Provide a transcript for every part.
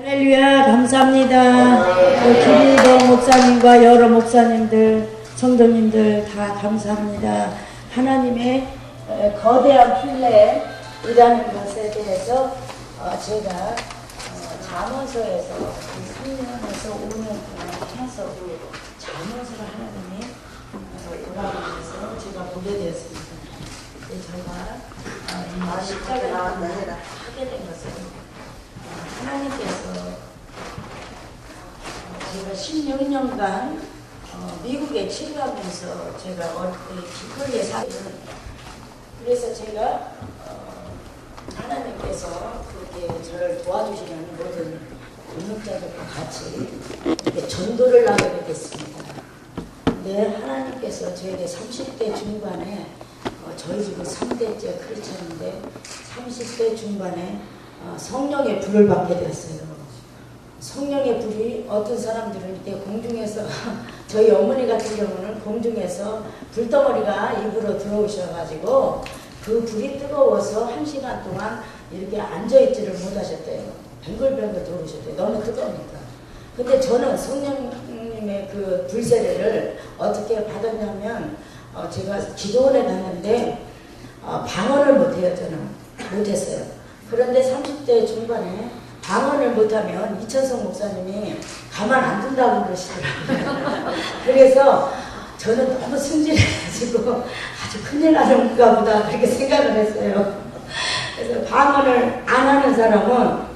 할렐루야, 감사합니다. 김일동 목사님과 여러 목사님들, 성도님들 다 감사합니다. 하나님의 거대한 플랜이라는 것에 대해서 제가 잠언서에서 3년에서 5년 동안 해서 잠언서를 하나님이 오라고 해서 제가 보게 되었습니다. 제가 십자가를 하게 된 것은 하나님께서 제가 16년간 미국에 치료하면서 제가 어릴 때 길거리에 살던, 그래서 제가 하나님께서 그렇게 저를 도와주시는 모든 능력자들과 같이 이렇게 전도를 나가게 됐습니다. 근데 하나님께서 저에게 30대 중반에 저희 집은 3대째 크리스천인데 30대 중반에 성령의 불을 받게 되었어요. 성령의 불이 어떤 사람들은 이렇게 공중에서 저희 어머니 같은 경우는 공중에서 불덩어리가 입으로 들어오셔가지고 그 불이 뜨거워서 1시간 동안 이렇게 앉아있지를 못하셨대요. 뱅글뱅글 들어오셨대요. 너무 뜨거우니까. 근데 저는 성령님의 그 불세례를 어떻게 받았냐면 제가 기도원에 갔는데 방언을 못해요. 저는 못했어요. 그런데 30대 중반에 방언을 못하면 이천성 목사님이 가만 안 둔다고 그러시더라고요. 그래서 저는 너무 승진해가지고 아주 큰일 나는가 보다 그렇게 생각을 했어요. 그래서 방언을 안 하는 사람은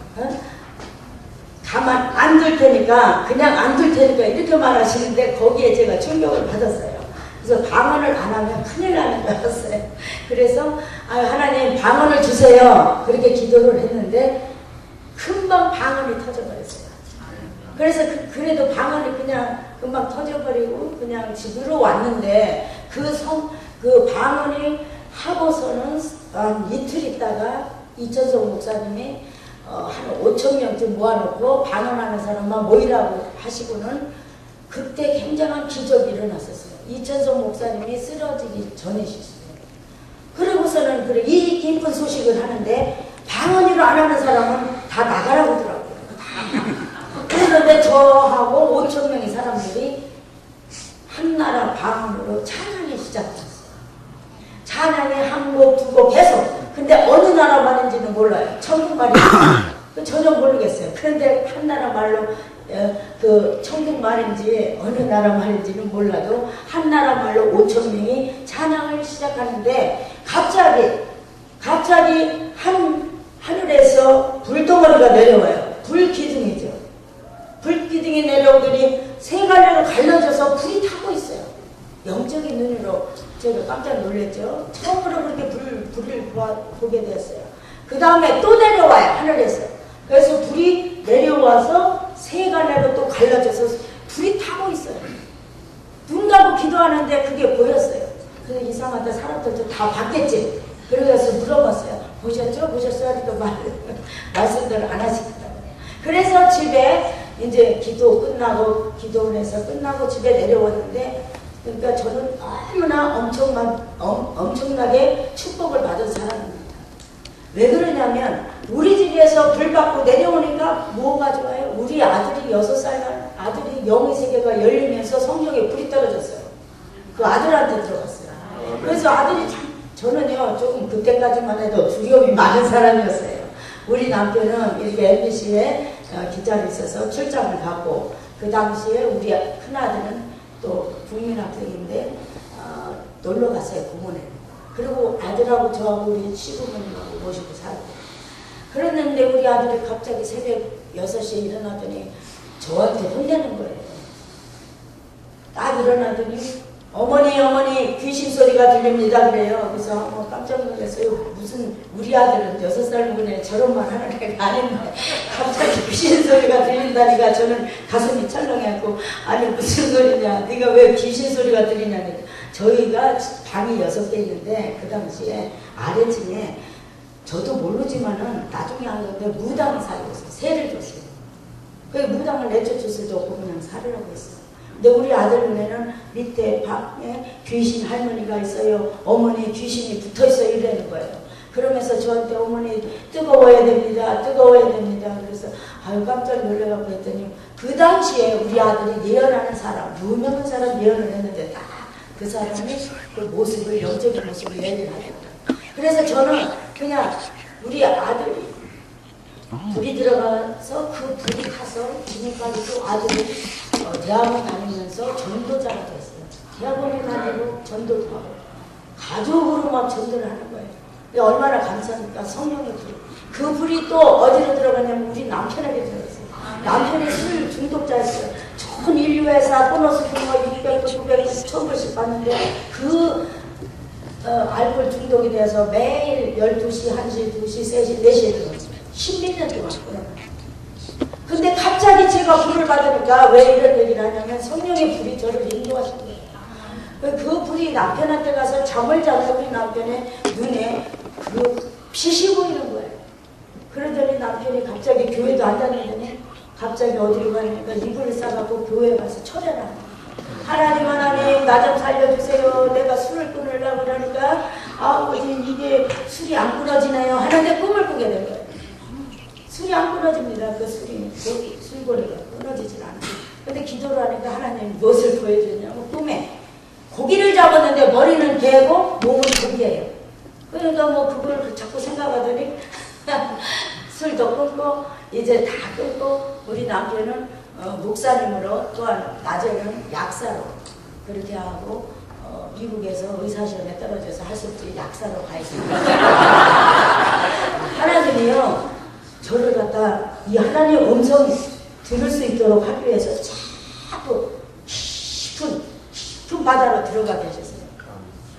가만 안 둘 테니까 그냥 안 둘 테니까 이렇게 말하시는데 거기에 제가 충격을 받았어요. 그래서 방언을 안 하면 큰일 나는 줄 알았어요. 그래서 하나님 방언을 주세요. 그렇게 기도를 했는데 금방 방언이 터져버렸어요. 그래서 그래도 방언이 그냥 금방 터져버리고 그냥 집으로 왔는데 그 방언이 하고서는 한 이틀 있다가 이천성 목사님이 한 5,000명쯤 모아놓고 방언하는 사람만 모이라고 하시고는 그때 굉장한 기적이 일어났었어요. 이천성 목사님이 쓰러지기 전이셨어요. 그러고서는 이 기쁜 소식을 하는데 방언으로 안 하는 사람은 다 나가라고 하더라고요. 그런데 저하고 5,000명의 사람들이 한나라 방언으로 찬양이 시작됐어요. 찬양이 한 곡, 두 곡 계속. 근데 어느 나라 말인지는 몰라요. 천국 말인지 전혀 모르겠어요. 그런데 한나라 말로 그 천국 말인지 어느 나라 말인지는 몰라도 한나라 말로 5,000명이 찬양을 시작하는데 갑자기 하늘에서 불덩어리가 내려와요. 불기둥이죠. 불기둥이 내려오더니 세 갈래로 갈라져서 불이 타고 있어요. 영적인 눈으로 제가 깜짝 놀랐죠. 처음으로 그렇게 불을 보게 되었어요. 그 다음에 또 내려와요. 하늘에서. 그래서 불이 내려와서 세 갈래로 또 갈라져서 불이 타고 있어요. 눈 감고 기도하는데 그게 보였어요. 그래서 이상하다. 사람들도 다 봤겠지. 그래서 물어봤어요. 보셨죠? 보셨어요? 또 말씀들을 안 하시더라고요. 그래서 집에 이제 기도원에서 끝나고 집에 내려왔는데, 그러니까 저는 너무나 엄청나게 축복을 받은 사람입니다. 왜 그러냐면 우리 집에서 불 받고 내려오니까 뭐가 좋아요? 우리 아들이 6살 아들이 영의 세계가 열리면서 성령에 불이 떨어졌어요. 그 아들한테 들어갔어요. 그래서 아들이 저는요 조금 그때까지만 해도 두려움이 많은 사람이었어요. 우리 남편은 이렇게 MBC에 기자로 있어서 출장을 가고, 그 당시에 우리 큰아들은 또 국민학생인데 놀러 갔어요. 공원에. 그리고 아들하고 저하고 우리 시부모님하고 모시고 살고. 그랬는데 우리 아들이 갑자기 새벽 6시에 일어나더니 저한테 혼내는 거예요. 딱 일어나더니 어머니 귀신 소리가 들립니다 그래요. 그래서 깜짝 놀랐어요. 무슨 우리 아들은 6살 먹은 애 저런 말 하는 애가 아닌데 갑자기 귀신 소리가 들린다니까 저는 가슴이 철렁해갖고 아니 무슨 소리냐, 네가 왜 귀신 소리가 들리냐니까. 저희가 방이 6개 있는데 그 당시에 아래층에 저도 모르지만은 나중에 알았는데 무당이 살고 있어요. 세를 줬어요. 그 무당을 내쫓을 수도 없고 그냥 살으라고 했어요. 근데 우리 아들 눈에는 밑에 방에 귀신 할머니가 있어요. 어머니 귀신이 붙어있어요. 이러는 거예요. 그러면서 저한테 어머니 뜨거워야 됩니다. 뜨거워야 됩니다. 그래서 아유 깜짝 놀래갖고 했더니 그 당시에 우리 아들이 예언하는 사람, 유명한 사람 예언을 했는데 딱 그 사람이 그 모습을, 영적인 모습을 얘기를 하더라고요. 그래서 저는 그냥 우리 아들이 불이 들어가서 그 불이 타서 지금까지도 아들이 대학원 다니면서 전도자가 됐어요. 대학원에 다니고 전도도 하고 가족으로 막 전도를 하는 거예요. 얼마나 감사합니까? 성령의 불이. 그 불이 또 어디로 들어가냐면 우리 남편에게 들어갔어요. 남편이 술 중독자였어요. 좋은 인류회사 보너스 규모 600불, 900불, 1000불씩 받는데 그 알코올 중독이 돼서 매일 12시, 1시, 2시, 3시, 4시에 들어갔어요. 10몇 년 동안. 근데 갑자기 제가 불을 받으니까 왜 이런 얘기를 하냐면 성령의 불이 저를 인도하신 거예요. 그 불이 남편한테 가서 잠을 자서 우리 남편의 눈에 그 빛이 보이는 거예요. 그러더니 남편이 갑자기 교회도 안 다니더니 갑자기 어디로 가니까 이불을 싸갖고 교회에 가서 철회를 하는 거예요. 하나님 하나님 나 좀 살려주세요. 내가 술을 끊으려고 그러니까 아버지 이게 술이 안 끊어지네요 하는데 꿈을 꾸게 된 거예요. 술이 안 끊어집니다. 그 술이 술고리가 끊어지질 않아요. 근데 기도를 하니까 하나님 무엇을 보여주냐고 꿈에 고기를 잡았는데 머리는 개고 몸은 고기예요. 그러니까 뭐 그걸 자꾸 생각하더니 술도 끊고 이제 다 끊고 우리 남편은 목사님으로 또한 낮에는 약사로 그렇게 하고 미국에서 의사시험에 떨어져서 할 수 없이 약사로 가 있습니다. 하나님이요 저를 갖다 이 하나님의 음성 들을 수 있도록 하기 위해서 자꾸 깊은 바다로 들어가 계셨어요.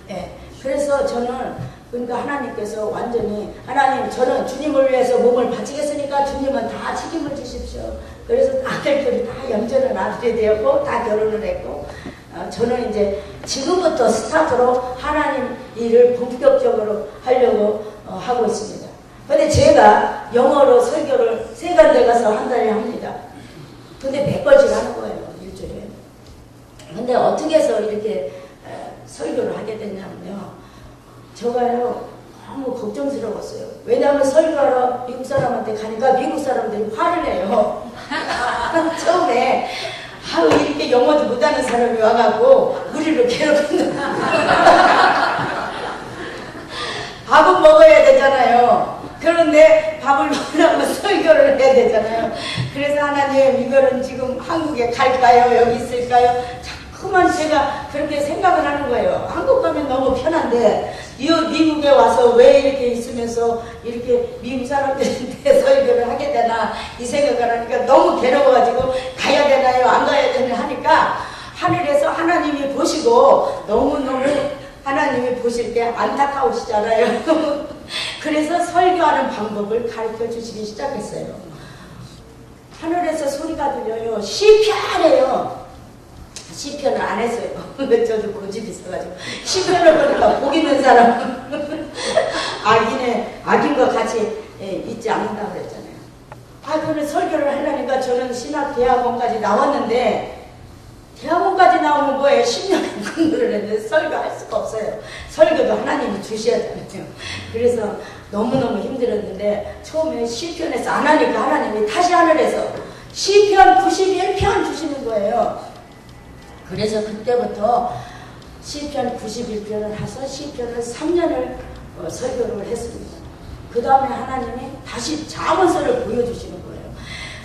예, 그래서 저는 그러니까 하나님께서 완전히 하나님 저는 주님을 위해서 몸을 바치겠으니까 주님은 다 책임을 지십시오. 그래서 아들들이 다 영전한 아들이 되었고 다 결혼을 했고 저는 이제 지금부터 스타트로 하나님 일을 본격적으로 하려고 하고 있습니다. 근데 제가 영어로 설교를 3군데 가서 한 달에 합니다. 근데 100번씩 하는 거예요. 일주일에. 근데 어떻게 해서 이렇게 설교를 하게 됐냐면요. 제가요 너무 걱정스러웠어요. 왜냐하면 설교하러 미국 사람한테 가니까 미국 사람들이 화를 내요. 처음에 아유 이렇게 영어도 못하는 사람이 와갖고 우리를 괴롭힌다. 밥은 먹어야 되잖아요. 그런데 밥을 먹으려면 설교를 해야 되잖아요. 그래서 하나님 이거는 지금 한국에 갈까요? 여기 있을까요? 자꾸만 제가 그렇게 생각을 하는 거예요. 한국 가면 너무 편한데 미국에 와서 왜 이렇게 있으면서 이렇게 미국 사람들한테 설교를 하게 되나 이 생각을 하니까 너무 괴로워가지고 가야 되나요? 안 가야 되나 하니까 하늘에서 하나님이 보시고 너무너무 하나님이 보실 때 안타까우시잖아요. 그래서 설교하는 방법을 가르쳐 주시기 시작했어요. 하늘에서 소리가 들려요. 시편이에요. 시편을 안 했어요. 저도 고집이 있어가지고 시편을 보니까 복 있는 사람은 악인과 같이 있지 않는다고 그랬잖아요. 그런데 설교를 하려니까 저는 신학대학원까지 나왔는데 대학원까지 나오면 뭐예요? 10년 공부를 했는데 설교할 수가 없어요. 설교도 하나님이 주셔야 되잖아요. 그래서 너무너무 힘들었는데 처음에 시편에서 안 하니까 하나님이 다시 하늘에서 시편 91편 주시는 거예요. 그래서 그때부터 시편 91편을 해서 시편을 3년을 설교를 했습니다. 그 다음에 하나님이 다시 잠언서를 보여주시는 거예요.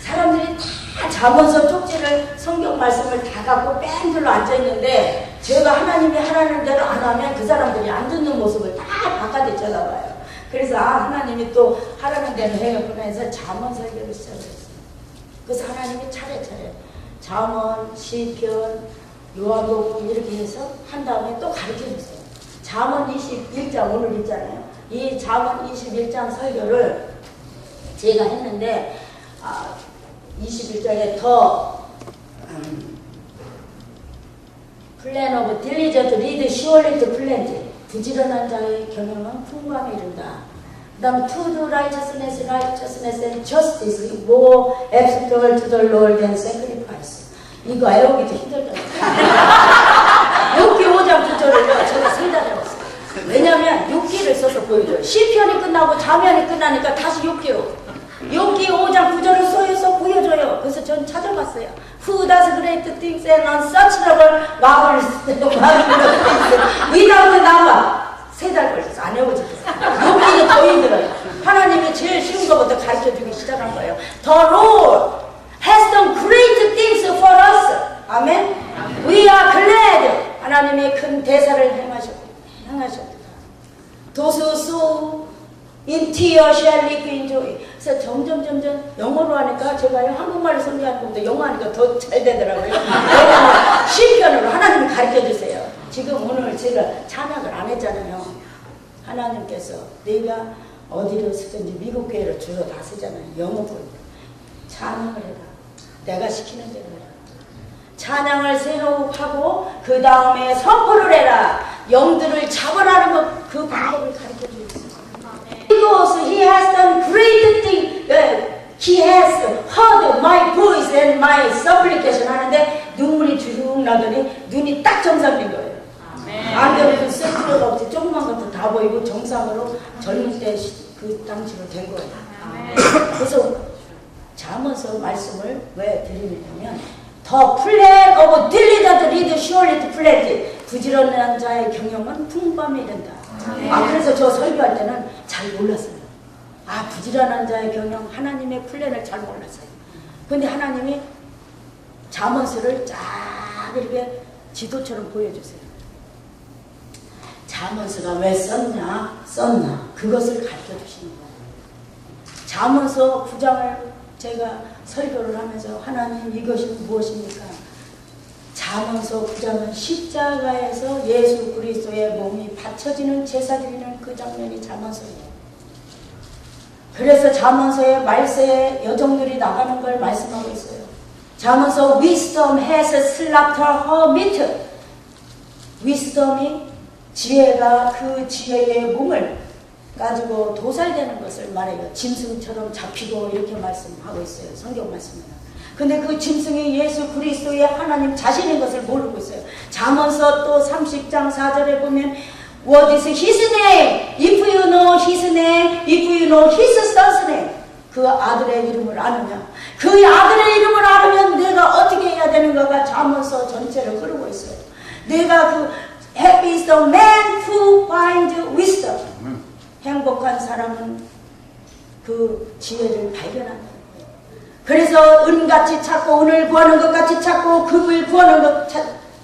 사람들이 다 잠언서 쪽지를 성경 말씀을 다 갖고 뺑들로 앉아있는데 제가 하나님이 하라는 대로 안 하면 그 사람들이 안 듣는 모습을 다 바깥에 쳐다봐요. 그래서 하나님이 또 하라는 대로 해야구나 해서 잠언 설교를 시작했어요. 그래서 하나님이 차례차례 잠언, 시편, 요한복음 이렇게 해서 한 다음에 또 가르쳐줬어요. 잠언 21장 오늘 있잖아요. 이 잠언 21장 설교를 제가 했는데 21장에 더 플랜 오브 딜리전트 리드 시월리 투 플랜트 부지런한 자의 경영은 풍부함에 이른다. 그 다음 to do righteousness and justice more acceptable to the Lord than sacrifice. 이거 외우기도 힘들더라고요. 6기 5장 9절을 제가 3달 외웠어요. 왜냐면 6기를 써서 보여줘요. 시편이 끝나고 자면이 끝나니까 다시 6기로 6기 5장 9절을 써서 things and unsearchable marvelous things without number. 3달 걸려서 안 외워지겠어요. 이게 더 힘들어요. 하나님이 제일 쉬운 것부터 가르쳐주기 시작한 거예요. The Lord has done great things for us. 아멘. We are glad. 하나님이 큰 대사를 행하셨다. Those who sow in tears shall reap in joy. 그래서 점점 영어로 하니까 제가 한국말로 설교하는 것보다 영어 하니까 더 잘 되더라고요. 시편으로 하나님이 가르쳐 주세요. 지금 오늘 제가 찬양을 안 했잖아요. 하나님께서 내가 어디로 쓰든지 미국 교회로 주로 다 쓰잖아요. 영어 보니까 찬양을 해라. 내가 시키는 대로 해라. 찬양을 새로 하고 그 다음에 선포를 해라. 영들을 잡아라는 것, 그 방법을 가르쳐 주셨어요. Because he has done great things, he has heard my voice and my supplication 하는데 눈물이 주룩 나더니 눈이 딱 정상된 거예요. 안 그래도 쓸 필요가 없이 조그만 것도 다 보이고 정상으로 젊을 때 그 당시로 된 거예요. 그래서 잠언서 말씀을 왜 드리냐면 The plan of diligent reader surely to plant. 부지런한 자의 경영은 풍부함에 이른다. 그래서 저 설교할 때는 잘 몰랐어요. 부지런한 자의 경영, 하나님의 플랜을 잘 몰랐어요. 근데 하나님이 잠언서를 쫙 이렇게 지도처럼 보여주세요. 잠언서가 왜 썼나? 그것을 가르쳐 주시는 거예요. 잠언서 9장을 제가 설교를 하면서 하나님 이것이 무엇입니까? 잠언서 9장은 십자가에서 예수 그리스도의 몸이 바쳐지는 제사 드리는 그 장면이 잠언서예요. 그래서 잠언서의 말세에 여종들이 나가는 걸 말씀하고 있어요. 잠언서 wisdom has slaughtered her meat. wisdom이 지혜가 그 지혜의 몸을 가지고 도살되는 것을 말해요. 짐승처럼 잡히고 이렇게 말씀하고 있어요. 성경 말씀은. 근데 그 짐승이 예수 그리스도의 하나님 자신인 것을 모르고 있어요. 잠언서 또 30장 4절에 보면 What is his name? If you know his name, if you know his son's name. 그 아들의 이름을 아느냐. 그 아들의 이름을 알으면 내가 어떻게 해야 되는가가 잠언서 전체를 흐르고 있어요. 내가 그 Happy is the man who finds wisdom. 행복한 사람은 그 지혜를 발견한다. 그래서 은같이 찾고 은을 구하는 것 같이 찾고 금을 구하는 것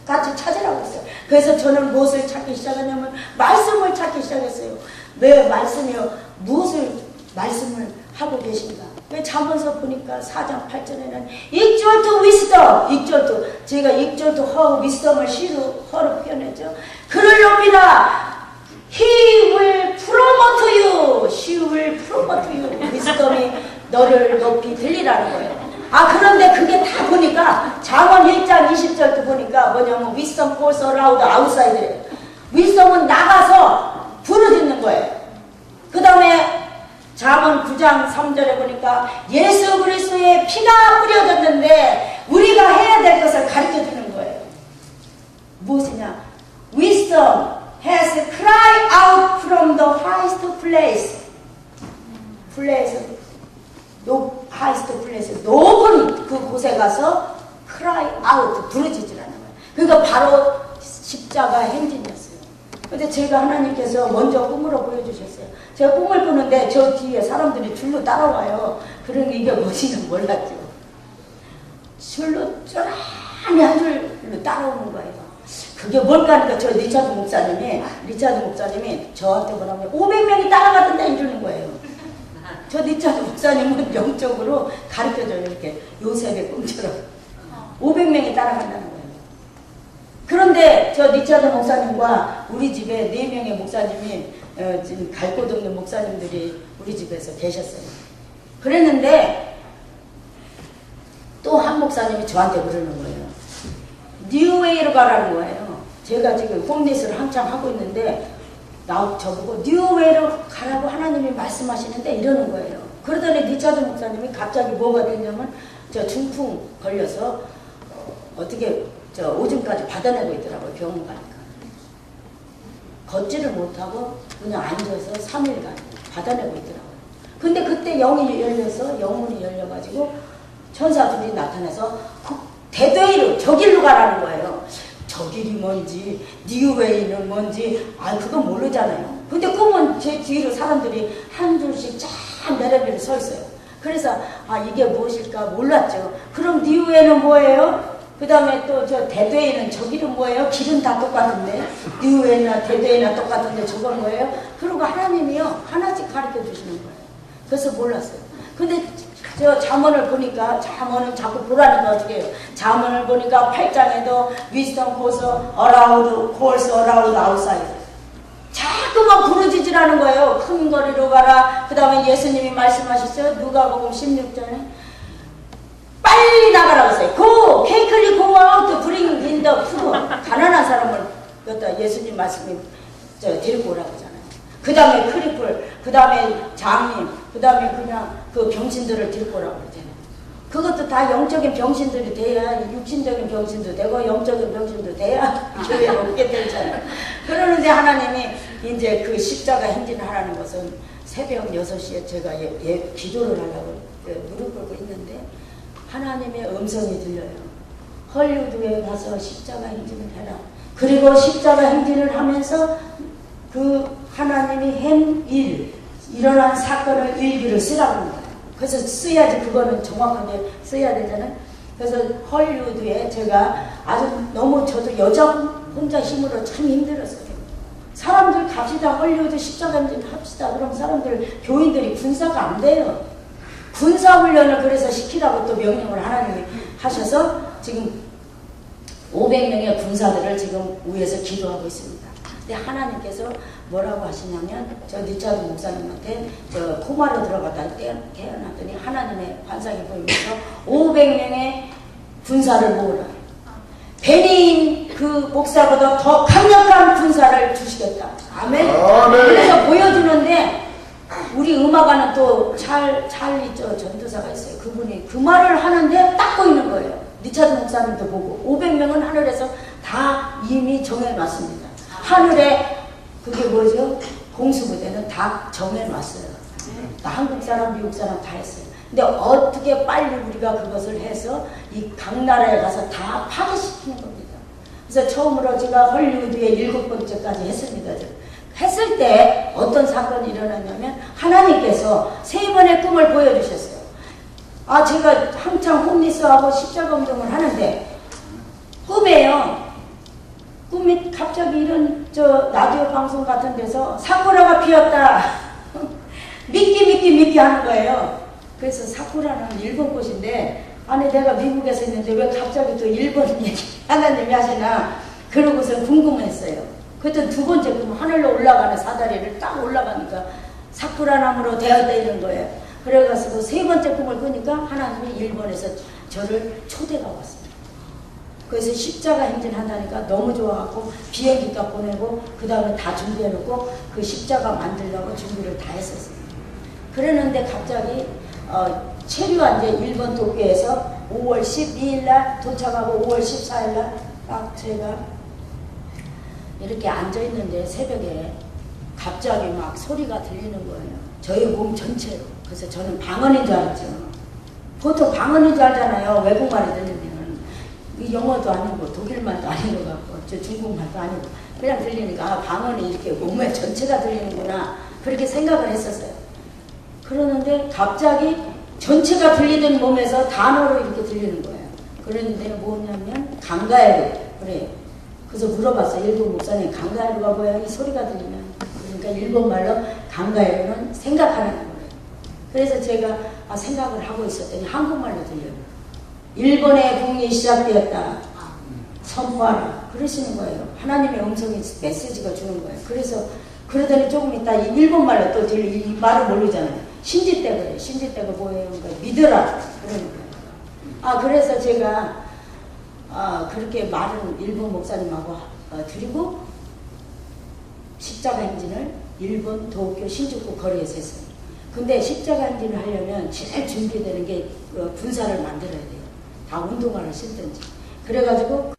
같이 찾으라고 했어요. 그래서 저는 무엇을 찾기 시작하냐면 말씀을 찾기 시작했어요. 왜 말씀이요? 무엇을 말씀을 하고 계신가? 왜 잠언서 보니까 4장 8절에는 equal to wisdom, equal to 제가 equal to her wisdom을 허로 표현했죠. 그를 높이라. He will promote you. She will promote you. wisdom이 너를 높이 들리라는 거예요. 그런데 그게 다 보니까 잠언 1장 20절도 보니까 뭐냐면 wisdom calls aloud outside래요. wisdom은 나가서 부르짖는 거예요. 그 다음에 잠언 9장 3절에 보니까 예수 그리스도의 피가 뿌려졌는데 우리가 해야 될 것을 가르쳐 주는 거예요. 무엇이냐? Wisdom has cried out from the highest place. highest place, 높은 그 곳에 가서 cry out, 부르짖으라는 거예요. 그러니까 바로 십자가 행진이었어요. 근데 제가 하나님께서 먼저 꿈으로 보여주셨어요. 제가 꿈을 꾸는데 저 뒤에 사람들이 줄로 따라와요. 그러니까 이게 뭔지는 몰랐죠. 줄로 쩌라니 한 줄로 따라오는 거예요. 그게 뭘까 하니까 저 리차드 목사님이 저한테 뭐라면 500명이 따라가던데 이러는 거예요. 저 리차드 목사님은 영적으로 가르쳐줘요. 이렇게 요셉의 꿈처럼 500명이 따라간다는 거예요. 그런데 저 리차드 목사님과 우리 집에 4명의 목사님이 지금 갈 곳 없는 목사님들이 우리 집에서 계셨어요. 그랬는데 또 한 목사님이 저한테 그러는 거예요. 뉴웨이로 가라는 거예요. 제가 지금 홈리스를 한창 하고 있는데 저보고 뉴웨이로 가라고 하나님이 말씀하시는데 이러는 거예요. 그러더니 리차드 목사님이 갑자기 뭐가 됐냐면 저 중풍 걸려서 어떻게 저 오줌까지 받아내고 있더라고요. 병원 가니까. 걷지를 못하고 그냥 앉아서 3일간 받아내고 있더라고요. 근데 그때 영이 열려서 영문이 열려가지고 천사들이 나타나서 대대로 저길로 가라는 거예요. 저길이 뭔지, 뉴웨이는 뭔지, 그건 모르잖아요. 근데 꿈은 제 뒤로 사람들이 한 줄씩 쫙 내려비를 서 있어요. 그래서 이게 무엇일까 몰랐죠. 그럼 뉴웨이는 뭐예요? 그 다음에 또 저 대대에는 저길은 뭐예요? 길은 다 똑같은데 뉴웨이나 대대나 똑같은데 저건 뭐예요? 그리고 하나님이요 하나씩 가르쳐 주시는 거예요. 그래서 몰랐어요. 근데 저 잠언을 보니까 잠언은 자꾸 보라니까 어떻게 해요? 잠언을 보니까 8장에도 wisdom calls around outside. 자꾸만 부르짖으라는 거예요. 큰 거리로 가라. 그 다음에 예수님이 말씀하셨어요. 누가복음 16장에 빨리 나가라고 했어요. Go! quickly go out to bring in the poor. 가난한 사람을 갖다 예수님 말씀이 데리고 오라고 하잖아요. 그 다음에 크리플, 그 다음에 장님, 그 다음에 그냥 그 병신들을 데리고 오라고 그러잖아요. 그것도 다 영적인 병신들이 돼야 육신적인 병신도 되고 영적인 병신도 돼야 교회에 오게 되잖아요. 그러는데 하나님이 이제 그 십자가 행진을 하라는 것은 새벽 6시에 제가 기도를 하려고 무릎 꿇고 있는데 하나님의 음성이 들려요. 헐리우드에 가서 십자가 행진을 해라. 그리고 십자가 행진을 하면서 그 하나님이 한 일어난 사건을 일기를 쓰라고 하는 거예요. 그래서 써야지 그거는 정확하게 써야 되잖아요. 그래서 헐리우드에 제가 아주 너무 저도 여자 혼자 힘으로 참 힘들었어요. 사람들 갑시다 헐리우드 십자가 행진 합시다. 그럼 사람들 교인들이 군사가 안 돼요. 군사훈련을 그래서 시키라고 또 명령을 하나님이 하셔서 지금 500명의 군사들을 지금 위에서 기도하고 있습니다. 근데 하나님께서 뭐라고 하시냐면 저 리차드 목사님한테 저 코마로 들어갔다 태어났더니 하나님의 환상이 보이면서 500명의 군사를 모으라. 베니인 그 목사보다 더 강력한 군사를 주시겠다. 아멘. 그래서 보여주는데 우리 음악가는 또 찰리 전도사가 있어요. 그분이 그 말을 하는데 딱 보이는 거예요. 리차드 목사님도 보고 500명은 하늘에서 다 이미 정해놨습니다. 하늘에 그게 뭐죠? 공수부대는 다 정해놨어요. 한국 사람, 미국 사람 다 했어요. 근데 어떻게 빨리 우리가 그것을 해서 이 각 나라에 가서 다 파괴시키는 겁니다. 그래서 처음으로 제가 헐리우드에 7번째까지 했습니다. 했을 때 어떤 사건이 일어났냐면 하나님께서 3번의 꿈을 보여주셨어요. 제가 한창 홈리스하고 십자가 운동을 하는데 꿈이 갑자기 이런 라디오 방송 같은 데서 사쿠라가 피었다. 믿기 하는 거예요. 그래서 사쿠라는 일본 꽃인데 내가 미국에서 있는데 왜 갑자기 또 일본 얘기 하나님이 하시나 그러고서 궁금했어요. 그때 2번째 꿈 하늘로 올라가는 사다리를 딱 올라가니까 사쿠라 나무로 되었다 이런 거예요. 그래가지고 3번째 꿈을 꾸니까 하나님이 일본에서 저를 초대가 왔어요. 그래서 십자가 행진한다니까 너무 좋아하고 비행기값 보내고 그 다음에 다 준비해놓고 그 십자가 만들려고 준비를 다 했었어요. 그러는데 갑자기 체류한 이제 일본 도쿄에서 5월 12일날 도착하고 5월 14일날 딱 제가 이렇게 앉아있는데 새벽에 갑자기 막 소리가 들리는 거예요. 저희 몸 전체로. 그래서 저는 방언인 줄 알았죠. 보통 방언인 줄 알잖아요. 외국말이 들리면. 이 영어도 아니고 독일말도 아닌 것 같고 저 중국말도 아니고 그냥 들리니까 방언이 이렇게 몸에 전체가 들리는구나 그렇게 생각을 했었어요. 그러는데 갑자기 전체가 들리는 몸에서 단어로 이렇게 들리는 거예요. 그런데 뭐냐면 강가에로 그래요. 그래서 물어봤어요. 일본 목사님 강가에로가 뭐예요? 이 소리가 들리면 그러니까 일본말로 강가에로는 생각하는 거예요. 그래서 제가 생각을 하고 있었더니 한국말로 들려요. 일본의 국이 시작되었다. 선포하라. 그러시는 거예요. 하나님의 음성이 메시지가 주는 거예요. 그래서 그러더니 조금 있다 이 일본말로 또 이 말을 모르잖아요. 신지떼 그래요. 신지떼가 뭐예요? 그러니까 믿으라. 그러는 거예요. 그래서 제가 그렇게 말은 일본 목사님하고 드리고 십자가 행진을 일본 도쿄 신주쿠 거리에서 했어요. 근데 십자가 행진을 하려면 제일 준비되는 게 군사를 만들어야 돼요. 다 운동화를 신든지. 그래가지고